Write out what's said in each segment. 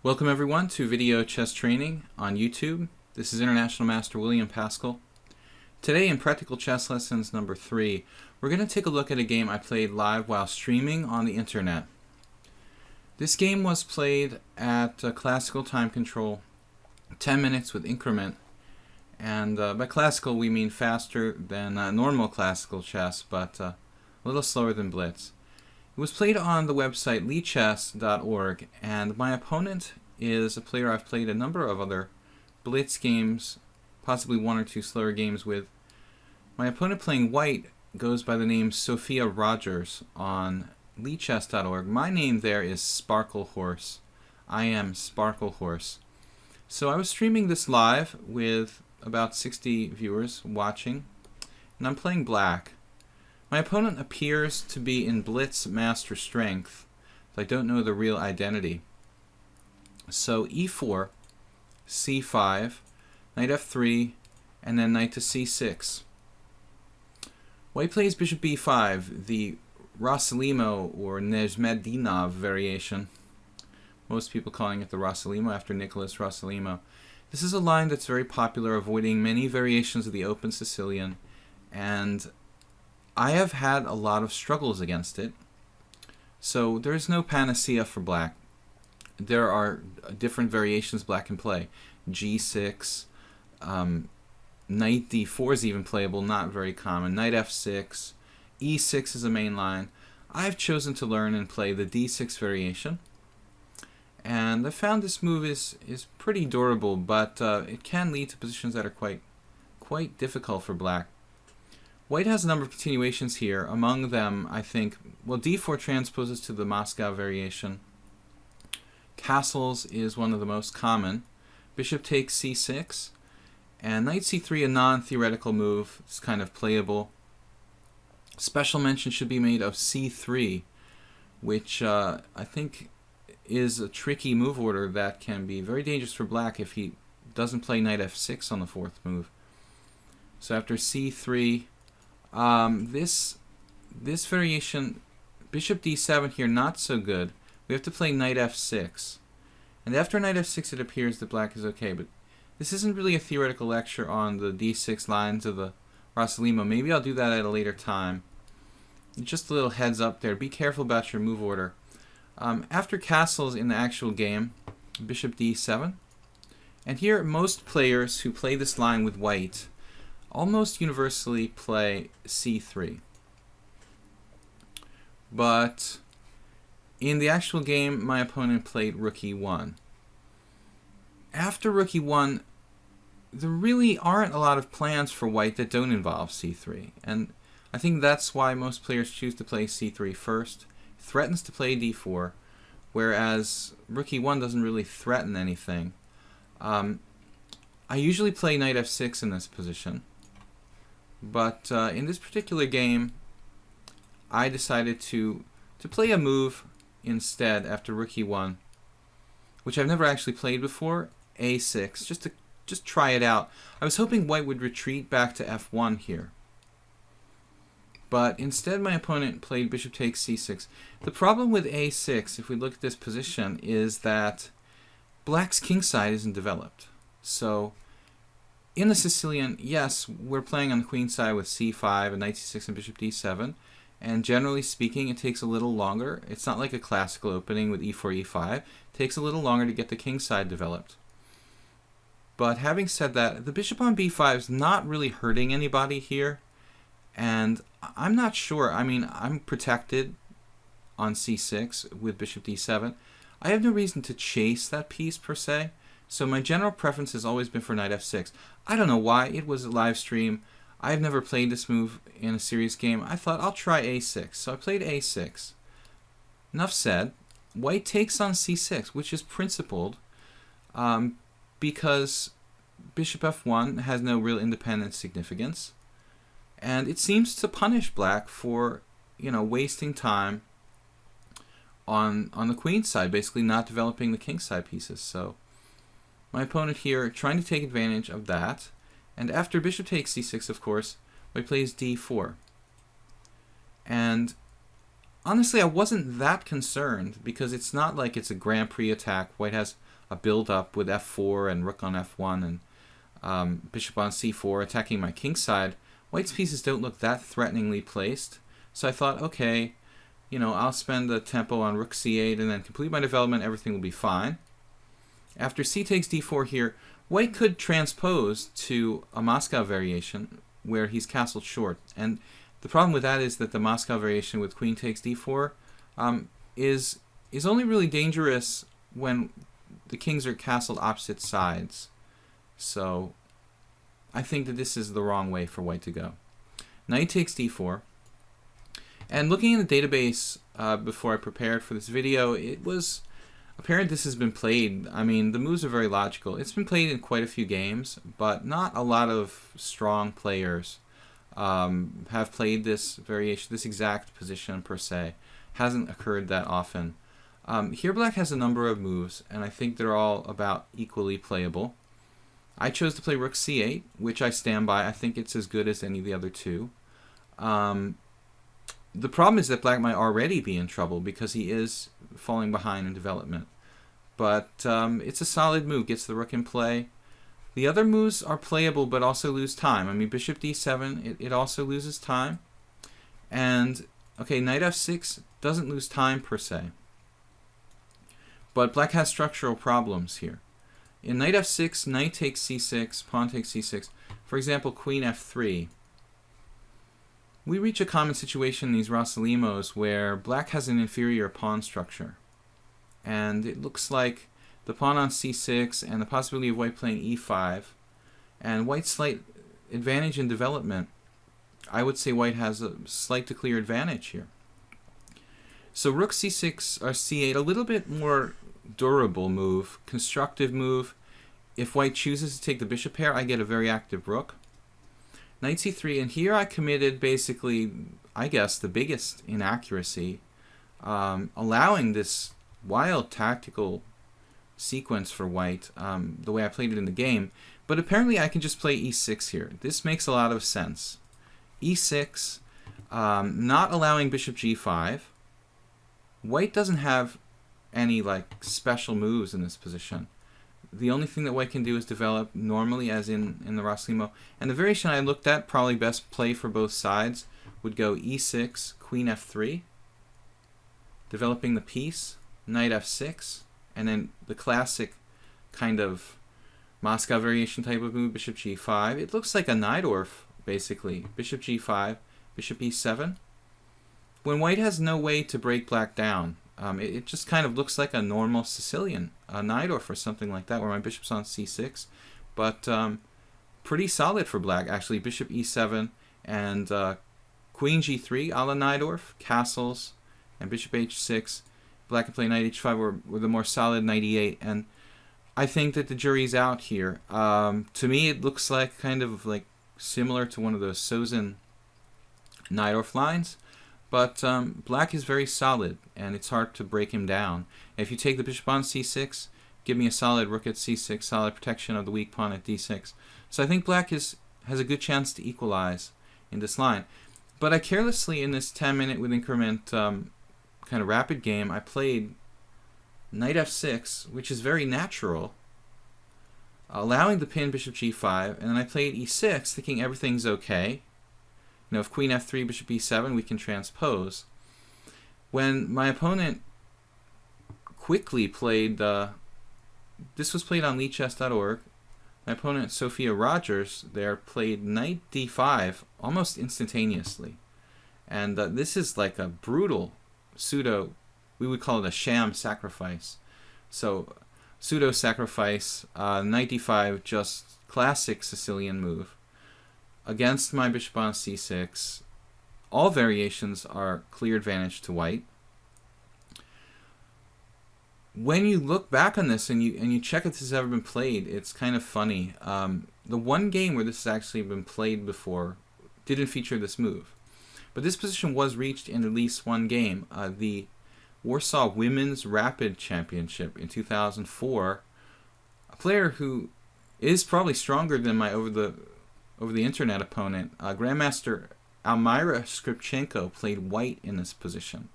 Welcome everyone to Video Chess Training on YouTube. This is International Master William Paschall. Today in Practical Chess Lessons number 3, we're going to take a look at a game I played live while streaming on the internet. This game was played at classical time control, 10 minutes with increment, and by classical we mean faster than normal classical chess, but a little slower than Blitz. It was played on the website leechess.org, and my opponent is a player I've played a number of other Blitz games, possibly one or two slower games with. My opponent playing white goes by the name Sophia Rogers on leechess.org. My name there is Sparkle Horse. I am Sparkle Horse. So I was streaming this live with about 60 viewers watching, and I'm playing black. My opponent appears to be in Blitz Master Strength, but I don't know the real identity. So e4, c5, knight f3, and then knight to c6. White plays bishop b5, the Rosalimo or Nezhmedinov variation. Most people calling it the Rosalimo after Nicholas Rosalimo. This is a line that's very popular, avoiding many variations of the open Sicilian, and I have had a lot of struggles against it. So there's no panacea for black. There are different variations black can play. G6, knight d4 is even playable, not very common. Knight f6, e6 is a main line. I've chosen to learn and play the d6 variation. And I found this move is pretty durable, but it can lead to positions that are quite difficult for black. White has a number of continuations here. Among them, I think, well, d4 transposes to the Moscow variation. Castles is one of the most common. Bishop takes c6, and knight c3, a non-theoretical move. It's kind of playable. Special mention should be made of c3, which I think is a tricky move order that can be very dangerous for black if he doesn't play knight f6 on the fourth move. So after c3, this variation, bishop d7 here, not so good. We have to play knight f6. And after knight f6 it appears that black is okay, but this isn't really a theoretical lecture on the d6 lines of the Rosalimo. Maybe I'll do that at a later time. Just a little heads up there. Be careful about your move order. After castles in the actual game, bishop d7. And here most players who play this line with white almost universally play c3. But in the actual game, my opponent played rook e1. After rook e1, there really aren't a lot of plans for white that don't involve c3. And I think that's why most players choose to play c3 first. It threatens to play d4, whereas rook e1 doesn't really threaten anything. I usually play knight f6 in this position. But in this particular game, I decided to play a move instead after rook e1, which I've never actually played before, a6, just to try it out. I was hoping white would retreat back to f1 here. But instead my opponent played bishop takes c6. The problem with a6, if we look at this position, is that black's kingside isn't developed. So in the Sicilian, yes, we're playing on the queen side with c5 and knight c6 and bishop d7, and generally speaking it takes a little longer. It's not like a classical opening with e4, e5. It takes a little longer to get the king side developed. But having said that, the bishop on b5 is not really hurting anybody here, and I'm not sure. I mean, I'm protected on c6 with bishop d7. I have no reason to chase that piece per se. So my general preference has always been for knight f6. I don't know why. It was a live stream. I've never played this move in a serious game. I thought I'll try a6. So I played a6. Enough said. White takes on c6, which is principled because bishop f1 has no real independent significance. And it seems to punish black for, wasting time on the queen side, basically not developing the king side pieces. So my opponent here trying to take advantage of that. And after bishop takes c6, of course, white plays d4. And honestly, I wasn't that concerned because it's not like it's a Grand Prix attack. White has a build-up with f4 and rook on f1 and bishop on c4 attacking my king side. White's pieces don't look that threateningly placed. So I thought, okay, I'll spend the tempo on rook c8 and then complete my development. Everything will be fine. After c takes d4 here, White could transpose to a Moscow variation where he's castled short. And the problem with that is that the Moscow variation with queen takes d4 is only really dangerous when the kings are castled opposite sides. So I think that this is the wrong way for White to go. Knight takes d4. And looking in the database before I prepared for this video, it was apparent this has been played. I mean, the moves are very logical. It's been played in quite a few games, but not a lot of strong players have played this variation, this exact position per se. Hasn't occurred that often. Here Black has a number of moves, and I think they're all about equally playable. I chose to play rook c8, which I stand by. I think it's as good as any of the other two. The problem is that Black might already be in trouble because he is falling behind in development. But it's a solid move, gets the rook in play. The other moves are playable but also lose time. I mean, bishop d7, it also loses time. And, okay, knight f6 doesn't lose time per se. But Black has structural problems here. In knight f6, knight takes c6, pawn takes c6. For example, queen f3. We reach a common situation in these Rosalimos where Black has an inferior pawn structure. And it looks like the pawn on c6 and the possibility of White playing e5 and White's slight advantage in development. I would say White has a slight to clear advantage here. So rook c6 or c8, a little bit more durable move, constructive move. If White chooses to take the bishop pair, I get a very active rook. Knight c3, and here I committed basically, I guess, the biggest inaccuracy, allowing this wild tactical sequence for White, the way I played it in the game. But apparently I can just play e6 here. This makes a lot of sense. e6, not allowing bishop g5. White doesn't have any special moves in this position. The only thing that White can do is develop normally, as in the Rosalimo. And the variation I looked at, probably best play for both sides, would go e6, queen f3, developing the piece, knight f6, and then the classic kind of Moscow variation type of move, bishop g5. It looks like a Najdorf, basically. Bishop g5, bishop e7. When White has no way to break Black down, it just kind of looks like a normal Sicilian, a Najdorf or something like that, where my bishop's on c6. But pretty solid for Black, actually. Bishop e7 and queen g3 a la Najdorf, castles, and bishop h6. Black can play knight h5 or the more solid knight e8. And I think that the jury's out here. To me, it looks like kind of similar to one of those Sozin Najdorf lines. But Black is very solid, and it's hard to break him down. If you take the bishop on c6, give me a solid rook at c6, solid protection of the weak pawn at d6. So I think Black has a good chance to equalize in this line. But I carelessly, in this 10-minute with increment kind of rapid game, I played knight f6, which is very natural, allowing the pin bishop g5, and then I played e6, thinking everything's okay. If queen f3, bishop e7, we can transpose. When my opponent quickly played, this was played on leadchess.org, my opponent Sophia Rogers there played knight d5 almost instantaneously. And this is like a brutal pseudo, we would call it a sham sacrifice. So pseudo sacrifice, knight d5, just classic Sicilian move. Against my bishop on c6, all variations are clear advantage to White. When you look back on this and you check if this has ever been played, it's kind of funny. The one game where this has actually been played before didn't feature this move. But this position was reached in at least one game. The Warsaw Women's Rapid Championship in 2004. A player who is probably stronger than my over the internet opponent, Grandmaster Almira Skripchenko, played White in this position.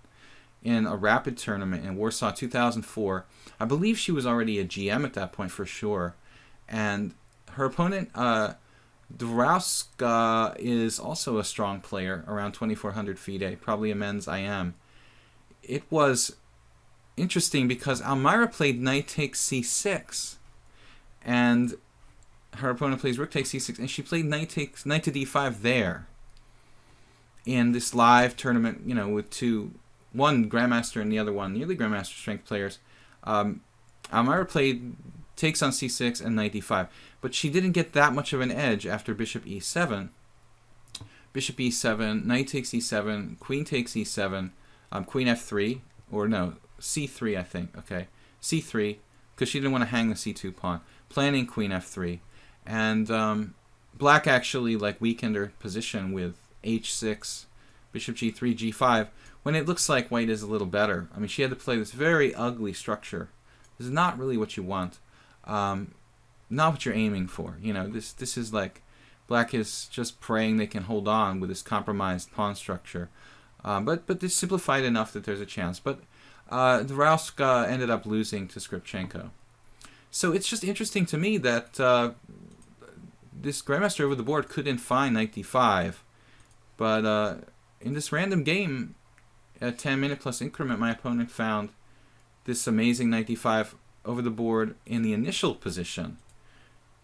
in a rapid tournament in Warsaw 2004. I believe she was already a GM at that point for sure. And her opponent, Dvorowska, is also a strong player, around 2,400 FIDE, probably a men's IM. It was interesting because Almira played knight takes c6, and her opponent plays rook takes c6, and she played knight to d5 there. In this live tournament, you know, with one grandmaster and the other one nearly grandmaster strength players, Almira played takes on c6 and knight d5, but she didn't get that much of an edge after bishop e7. Bishop e7, knight takes e7, queen takes e7, queen f3, or no, c3 I think, okay, c3, because she didn't want to hang the c2 pawn, planning queen f3, and black actually like weakened her position with h6, bishop g3, g5, when it looks like white is a little better. I mean, she had to play this very ugly structure. This is not really what you want, not what you're aiming for. You know, this is like black is just praying they can hold on with this compromised pawn structure. But it's simplified enough that there's a chance. But Dvorowska ended up losing to Skripchenko. So it's just interesting to me that this grandmaster over the board couldn't find knight d5. But in this random game, at 10-minute plus increment, my opponent found this amazing knight d5 over the board in the initial position,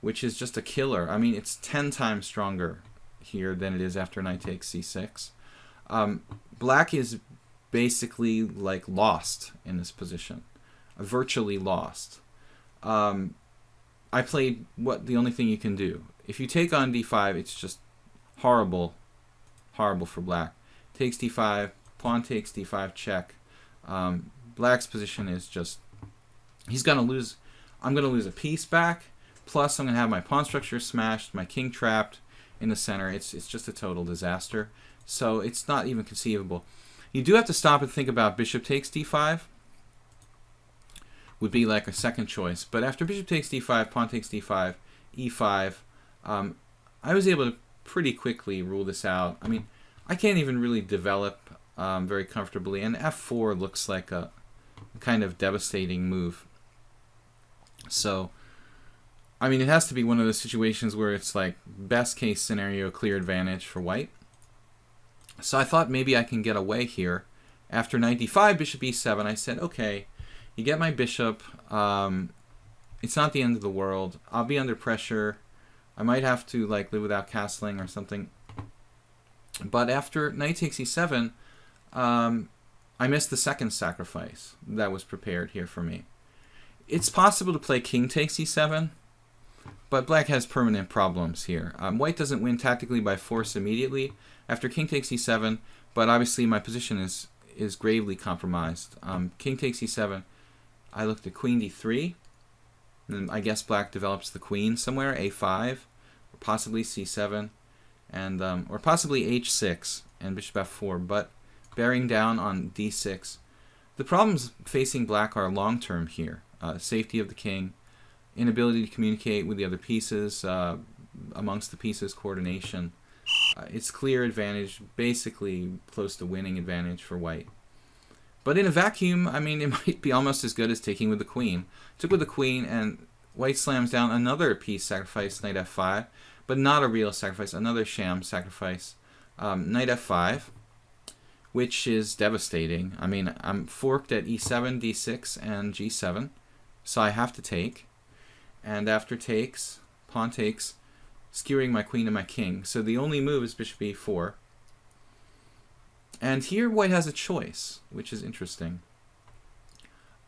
which is just a killer. I mean, it's 10 times stronger here than it is after knight takes c6. Black is basically like lost in this position, virtually lost. I played the only thing you can do. If you take on d5, it's just horrible for black. Takes d5, pawn takes d5, check. Black's position is just, he's gonna lose. I'm gonna lose a piece back. Plus, I'm gonna have my pawn structure smashed, my king trapped in the center. It's just a total disaster. So it's not even conceivable. You do have to stop and think about bishop takes d5. Would be like a second choice. But after bishop takes d5, pawn takes d5, e5, I was able to pretty quickly rule this out. I mean, I can't even really develop very comfortably, and f4 looks like a kind of devastating move. So, I mean, it has to be one of those situations where it's like best case scenario, clear advantage for white. So I thought maybe I can get away here. After knight d5, bishop e7, I said, okay, you get my bishop. It's not the end of the world. I'll be under pressure. I might have to like live without castling or something. But after knight takes e7, I missed the second sacrifice that was prepared here for me. It's possible to play king takes e7, but black has permanent problems here. White doesn't win tactically by force immediately after king takes e7, but obviously my position is gravely compromised. King takes e7, I looked at queen d3, and I guess black develops the queen somewhere, a5, or possibly c7, and or possibly h6 and bishop f4, but bearing down on d6. The problems facing black are long-term here. Safety of the king, inability to communicate with the other pieces, amongst the pieces, coordination. It's clear advantage, basically close to winning advantage for white. But in a vacuum, I mean, it might be almost as good as taking with the queen. Took with the queen, and white slams down another piece sacrifice, knight f5, but not a real sacrifice, another sham sacrifice, knight f5, which is devastating. I mean, I'm forked at e7, d6, and g7, so I have to take. And after takes, pawn takes, skewering my queen and my king. So the only move is bishop e4. And here white has a choice, which is interesting.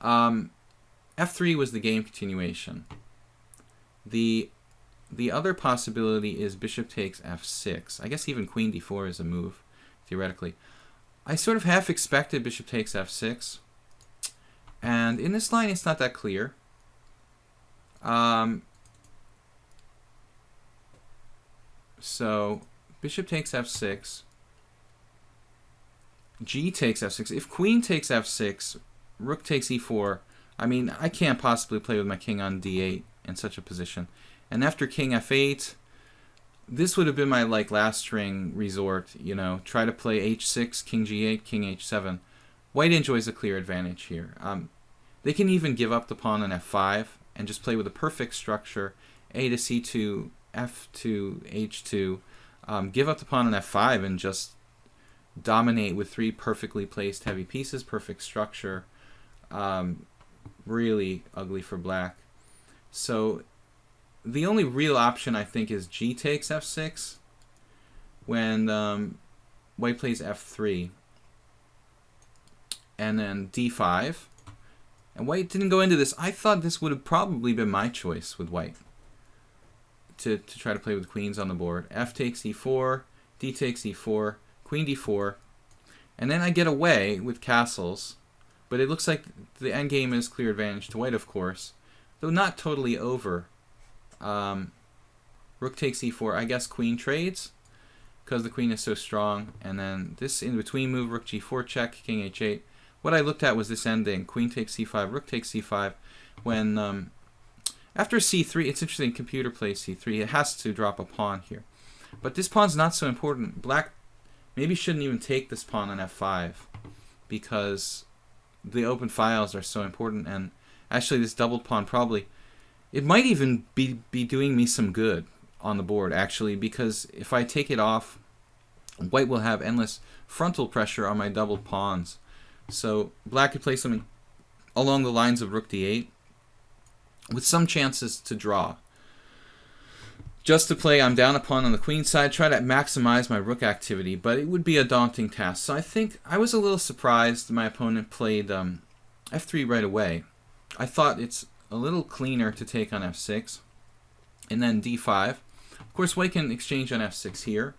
f3 was the game continuation. The other possibility is bishop takes f6. I guess even queen d4 is a move, theoretically. I sort of half expected bishop takes f6. And in this line, it's not that clear. So bishop takes f6. G takes f6. If queen takes f6, rook takes e4. I mean, I can't possibly play with my king on d8 in such a position. And after king f8, this would have been my last string resort, you know, try to play h6, king g8, king h7. White enjoys a clear advantage here. They can even give up the pawn on f5 and just play with a perfect structure, a to c2, f to h2, give up the pawn on f5 and just dominate with 3 perfectly placed heavy pieces, perfect structure. Really ugly for black. So the only real option, I think, is g takes f6 when white plays f3 and then d5. And white didn't go into this. I thought this would have probably been my choice with white to try to play with queens on the board. F takes e4, d takes e4, queen d4, and then I get away with castles. But it looks like the endgame is clear advantage to white, of course, though not totally over. Rook takes e4. I guess queen trades because the queen is so strong. And then this in-between move, rook g4 check, king h8. What I looked at was this ending. Queen takes c5, rook takes c5. When after c3, it's interesting, computer plays c3. It has to drop a pawn here. But this pawn's not so important. Black maybe shouldn't even take this pawn on f5 because the open files are so important. And actually this doubled pawn probably, it might even be doing me some good on the board, actually, because if I take it off, white will have endless frontal pressure on my doubled pawns. So black could play something along the lines of rook d8 with some chances to draw. Just to play, I'm down a pawn on the queen side, try to maximize my rook activity, but it would be a daunting task. So I think I was a little surprised my opponent played f3 right away. I thought it's a little cleaner to take on f6, and then d5. Of course, white can exchange on f6 here.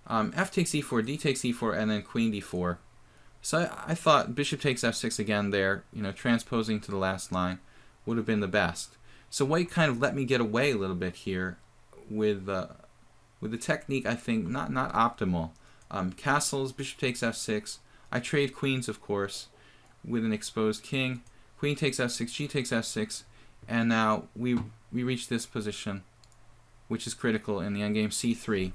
F takes e4, d takes e4, and then queen d4. So I thought bishop takes f6 again there, transposing to the last line would have been the best. So white kind of let me get away a little bit here with the technique, I think, not optimal. Castles, bishop takes f6. I trade queens, of course, with an exposed king. Queen takes f6, g takes f6, and now we reach this position, which is critical in the endgame, c3.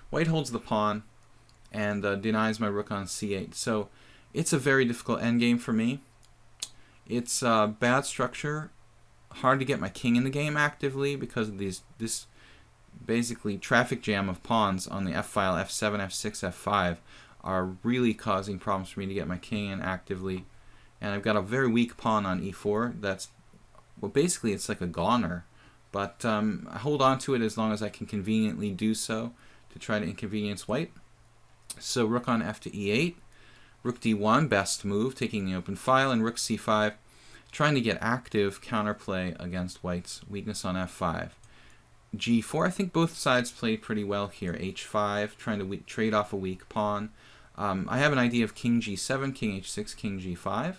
White holds the pawn and denies my rook on c8. So it's a very difficult endgame for me. It's bad structure, hard to get my king in the game actively because of this basically traffic jam of pawns on the f-file, f7, f6, f5 are really causing problems for me to get my king in actively. And I've got a very weak pawn on e4 that's, well, basically it's like a goner. But I hold on to it as long as I can conveniently do so to try to inconvenience white. So rook on f to e8. Rook d1, best move, taking the open file, and rook c5, trying to get active counterplay against white's weakness on f5. g4, I think both sides played pretty well here. h5, trying to trade off a weak pawn. I have an idea of king g7, king h6, king g5.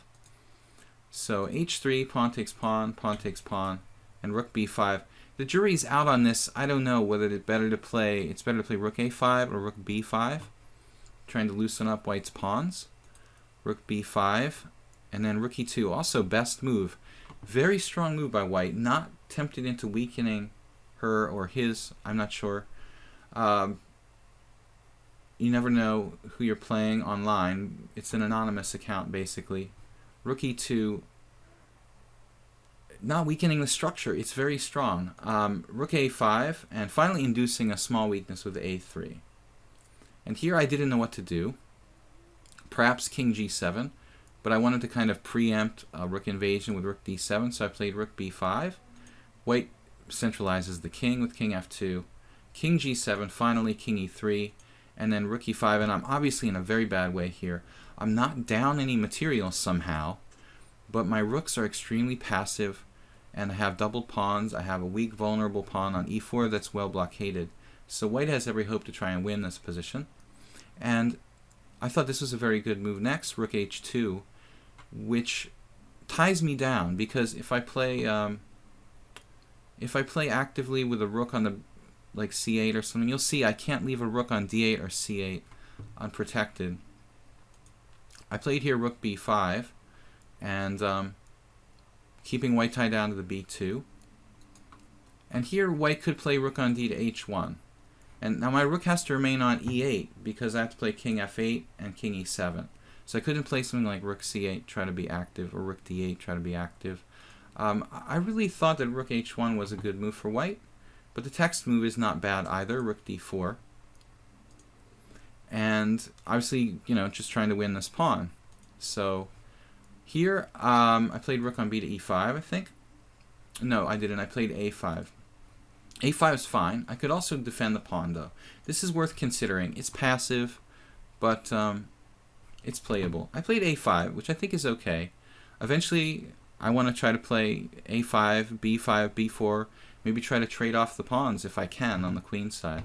So h3, pawn takes pawn, and rook b5. The jury's out on this. I don't know whether it's better to play rook a5 or rook b5, trying to loosen up white's pawns. Rook b5, and then rook e2, also best move. Very strong move by white, not tempted into weakening her or his, I'm not sure. You never know who you're playing online. It's an anonymous account, basically. Rook e2, not weakening the structure. It's very strong. Rook a5, and finally inducing a small weakness with a3. And here I didn't know what to do. Perhaps king g7, but I wanted to kind of preempt a rook invasion with rook d7, so I played rook b5. White centralizes the king with king f2, king g7, finally king e3, and then rook e5, and I'm obviously in a very bad way here. I'm not down any material somehow, but my rooks are extremely passive, and I have doubled pawns. I have a weak, vulnerable pawn on e4 that's well blockaded. So white has every hope to try and win this position. And I thought this was a very good move next, rook h2, which ties me down, because if I play actively with a rook on the like c8 or something, you'll see I can't leave a rook on d8 or c8 unprotected. I played here rook b5, and keeping white tied down to the b2. And here white could play rook on d to h1. And now my rook has to remain on e8 because I have to play king f8 and king e7. So I couldn't play something like rook c8, try to be active, or rook d8, try to be active. I really thought that rook h1 was a good move for white, but the text move is not bad either, rook d4. And obviously, just trying to win this pawn. So here, I played rook on b to e5, I think. No, I didn't. I played a5. a5 is fine. I could also defend the pawn, though. This is worth considering. It's passive, but it's playable. I played a5, which I think is okay. Eventually, I want to try to play a5, b5, b4, maybe try to trade off the pawns if I can on the queen side.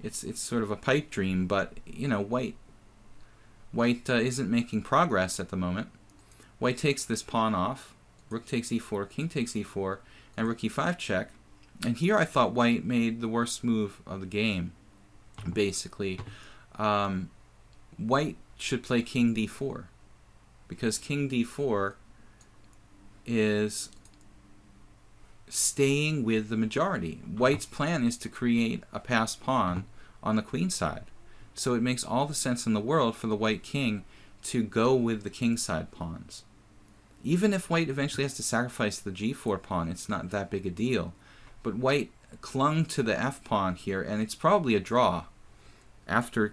It's sort of a pipe dream, but white isn't making progress at the moment. White takes this pawn off. Rook takes e4, king takes e4, and rook e5 check. And here I thought white made the worst move of the game. Basically, white should play king d4, because king d4 is staying with the majority. White's plan is to create a passed pawn on the queen side. So it makes all the sense in the world for the white king to go with the king side pawns. Even if white eventually has to sacrifice the g4 pawn, it's not that big a deal. But white clung to the f pawn here, and it's probably a draw. After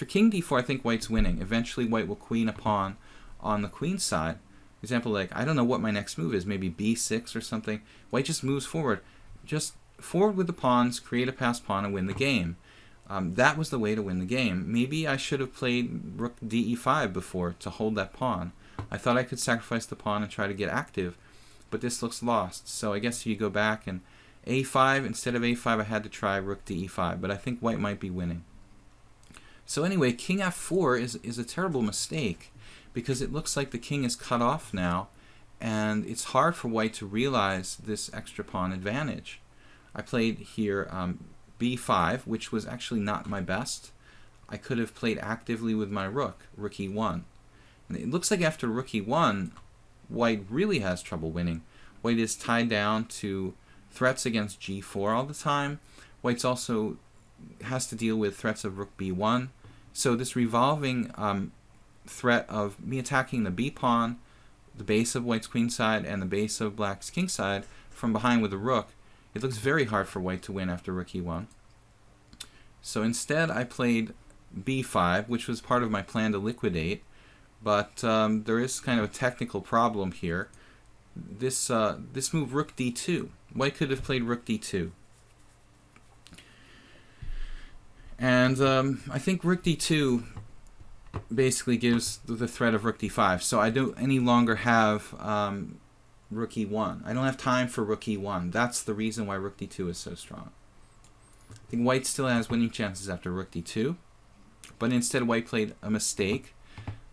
king d4, I think white's winning. Eventually white will queen a pawn on the queen side. For example, like, I don't know what my next move is, maybe b6 or something. White just moves forward. Just forward with the pawns, create a passed pawn, and win the game. That was the way to win the game. Maybe I should have played rook de5 before to hold that pawn. I thought I could sacrifice the pawn and try to get active, but this looks lost. So I guess you go back and a5, instead of a5, I had to try rook de5, but I think white might be winning. So anyway, king f4 is a terrible mistake, because it looks like the king is cut off now, and it's hard for white to realize this extra pawn advantage. I played here b5, which was actually not my best. I could have played actively with my rook e1. And it looks like after rook e1, white really has trouble winning. White is tied down to threats against g4 all the time. White's also has to deal with threats of rook b1. So this revolving threat of me attacking the b pawn, the base of white's queen side, and the base of black's king side from behind with the rook, it looks very hard for white to win after rook e1. So instead I played b5, which was part of my plan to liquidate, but there is kind of a technical problem here. This move rook d2. White could have played rook d2. And I think rook d2 basically gives the threat of rook d5. So I don't any longer have rook e1. I don't have time for rook e1. That's the reason why rook d2 is so strong. I think white still has winning chances after rook d2. But instead white played a mistake.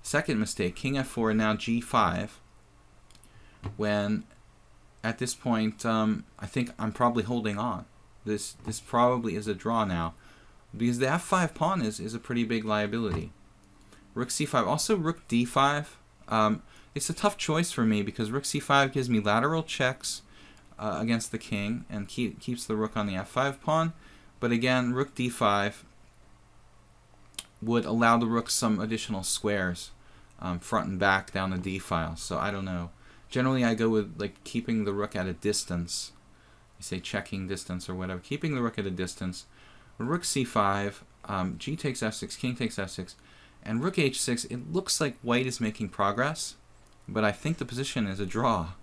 Second mistake, king f4 and now g5. When at this point I think I'm probably holding on. This probably is a draw now, because the f5 pawn is a pretty big liability. Rook c5, also rook d5. It's a tough choice for me because rook c5 gives me lateral checks against the king and keeps the rook on the f5 pawn. But again, rook d5 would allow the rook some additional squares front and back down the d file. So I don't know. Generally, I go with like keeping the rook at a distance. You say checking distance or whatever. Keeping the rook at a distance. Rook c5, g takes f6, king takes f6, and rook h6. It looks like white is making progress, but I think the position is a draw.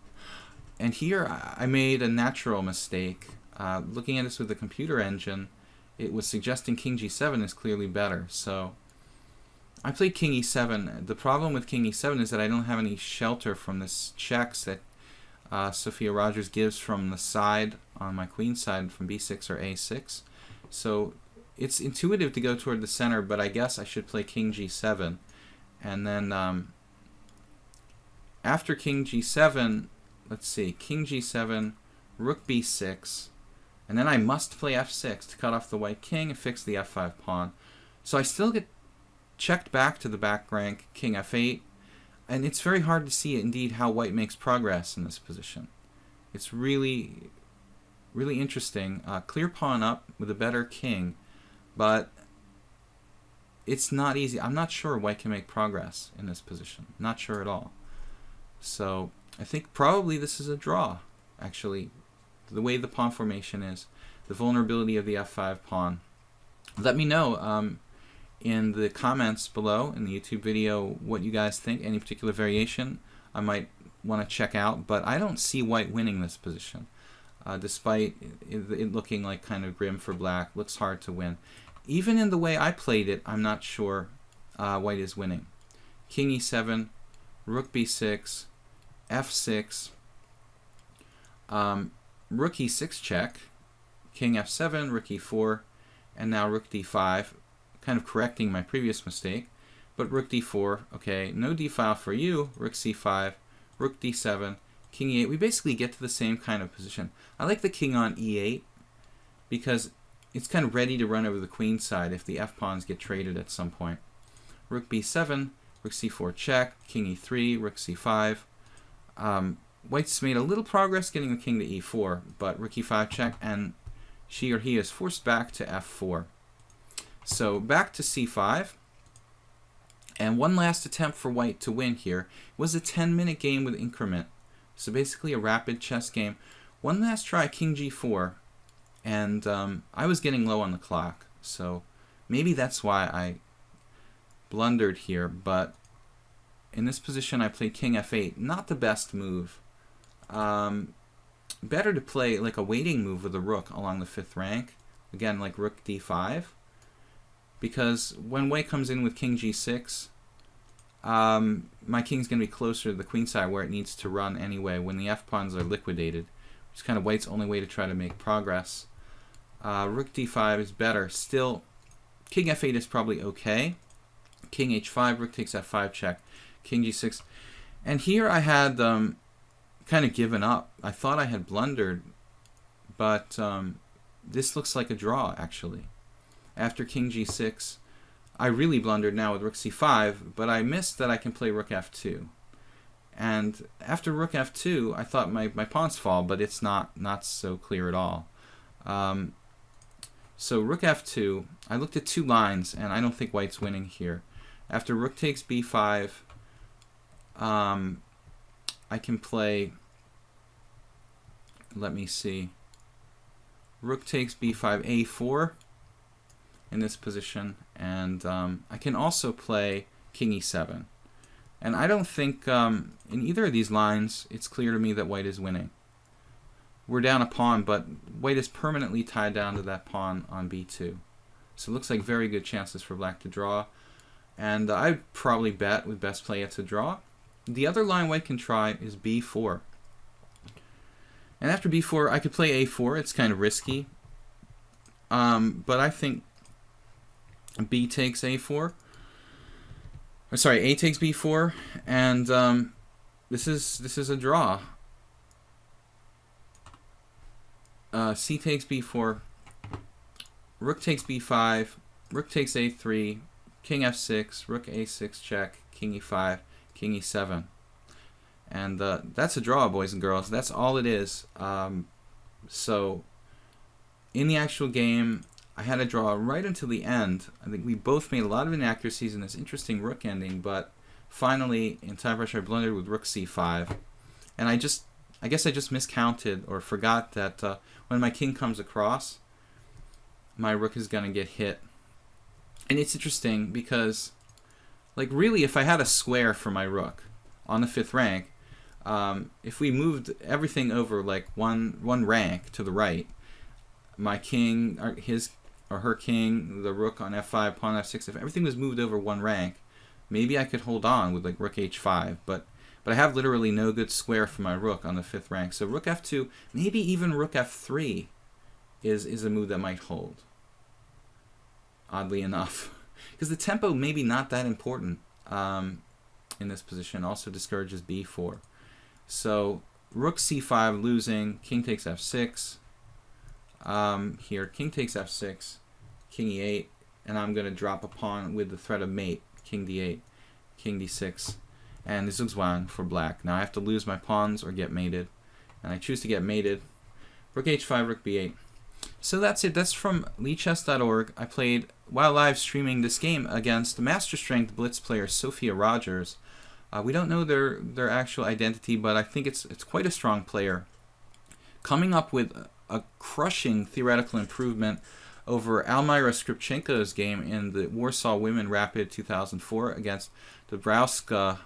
And here I made a natural mistake. Looking at this with the computer engine, it was suggesting king g7 is clearly better. So I played king e7. The problem with king e7 is that I don't have any shelter from this checks that Sophia Rogers gives from the side on my queen side from b6 or a6. So it's intuitive to go toward the center, but I guess I should play king g7. And then after king g7, let's see, king g7, rook b6, and then I must play f6 to cut off the white king and fix the f5 pawn. So I still get checked back to the back rank, king f8, and it's very hard to see indeed how white makes progress in this position. It's really interesting. Clear pawn up with a better king, but it's not easy. I'm not sure white can make progress in this position. Not sure at all. So I think probably this is a draw, actually. The way the pawn formation is, the vulnerability of the f5 pawn. Let me know in the comments below in the YouTube video what you guys think, any particular variation I might want to check out, but I don't see white winning this position. Despite it looking like kind of grim for black, looks hard to win. Even in the way I played it, I'm not sure white is winning. King e7, rook b6, f6, rook e6 check, king f7, rook e4, and now rook d5, kind of correcting my previous mistake. But rook d4, okay, no d file for you, rook c5, rook d7, king e8. We basically get to the same kind of position. I like the king on e8 because it's kind of ready to run over the queen side if the f-pawns get traded at some point. Rook b7, rook c4 check, king e3, rook c5. White's made a little progress getting the king to e4, but rook e5 check, and she or he is forced back to f4. So back to c5. And one last attempt for white to win here was a 10-minute game with increment. So basically a rapid chess game. One last try, king g4. And I was getting low on the clock. So maybe that's why I blundered here. But in this position I played king f8. Not the best move. Better to play like a waiting move with a rook along the 5th rank. Again, like rook d5. Because when white comes in with king g6, my king's going to be closer to the queen side where it needs to run anyway when the f-pawns are liquidated, which is kind of white's only way to try to make progress. Rook d5 is better. Still, king f8 is probably okay. King h5, rook takes f5 check, king g6. And here I had kind of given up. I thought I had blundered, but this looks like a draw, actually. After king g6, I really blundered now with rook c5, but I missed that I can play rook f2. And after rook f2, I thought my pawns fall, but it's not so clear at all. So rook f2, I looked at 2 lines, and I don't think white's winning here. After rook takes b5, I can play, let me see, rook takes b5, a4 in this position, and I can also play king e7. And I don't think in either of these lines it's clear to me that white is winning. We're down a pawn, but white is permanently tied down to that pawn on b2. So it looks like very good chances for black to draw. And I'd probably bet with best play it's a draw. The other line white can try is b4. And after b4, I could play a4. It's kind of risky. But I think b takes a4. Or sorry, a takes b4, and this is a draw. C takes b4, rook takes b5, rook takes a3, king f6, rook a6 check, king e5, king e7. And that's a draw, boys and girls. That's all it is. So in the actual game, I had a draw right until the end. I think we both made a lot of inaccuracies in this interesting rook ending, but finally in time pressure I blundered with rook c5. And I guess I just miscounted or forgot that when my king comes across, my rook is going to get hit. And it's interesting because, like, really, if I had a square for my rook on the 5th rank, if we moved everything over like one rank to the right, my king, or his or her king, the rook on f5, pawn f6, if everything was moved over 1 rank, maybe I could hold on with like rook h5, but I have literally no good square for my rook on the 5th rank. So rook f2, maybe even rook f3 is a move that might hold, oddly enough. Because the tempo maybe not that important in this position. Also discourages b4. So rook c5 losing, king takes f6. Here, king takes f6, king e8, and I'm going to drop a pawn with the threat of mate, king d8, king d6, and this looks wrong for black. Now I have to lose my pawns or get mated, and I choose to get mated. Rook h5, rook b8. So that's it. That's from leechess.org. I played, while live streaming this game, against the Master Strength Blitz player Sophia Rogers. We don't know their actual identity, but I think it's quite a strong player. Coming up with a crushing theoretical improvement over Almira Skripchenko's game in the Warsaw Women Rapid 2004 against Dabrowska,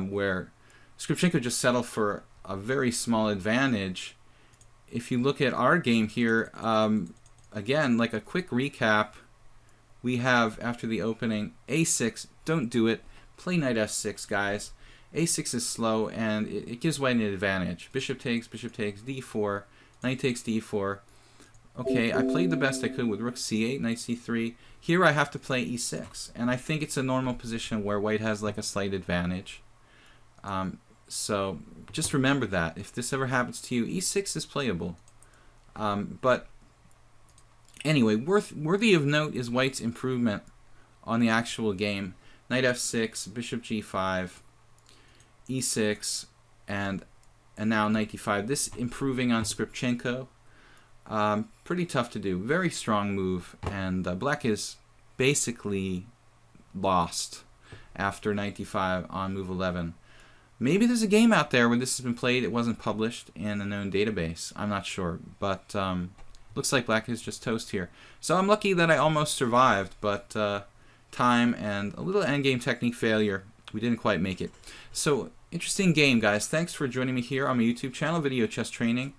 where Skripchenko just settled for a very small advantage. If you look at our game here, again, like a quick recap, we have, after the opening, a6, don't do it, play knight f6, guys. a6 is slow, and it gives white an advantage. Bishop takes, d4, knight takes d4. Okay, I played the best I could with rook c8, knight c3. Here I have to play e6, and I think it's a normal position where white has like a slight advantage. So just remember that. If this ever happens to you, e6 is playable. But anyway, worthy of note is white's improvement on the actual game. Knight f6, bishop g5, e6, and now knight d5. This improving on Skripchenko. Pretty tough to do. Very strong move, and black is basically lost after knight d5 on move 11. Maybe there's a game out there where this has been played. It wasn't published in a known database. I'm not sure, but looks like black is just toast here. So I'm lucky that I almost survived, but time and a little endgame technique failure, we didn't quite make it. So interesting game, guys. Thanks for joining me here on my YouTube channel, Video Chess Training.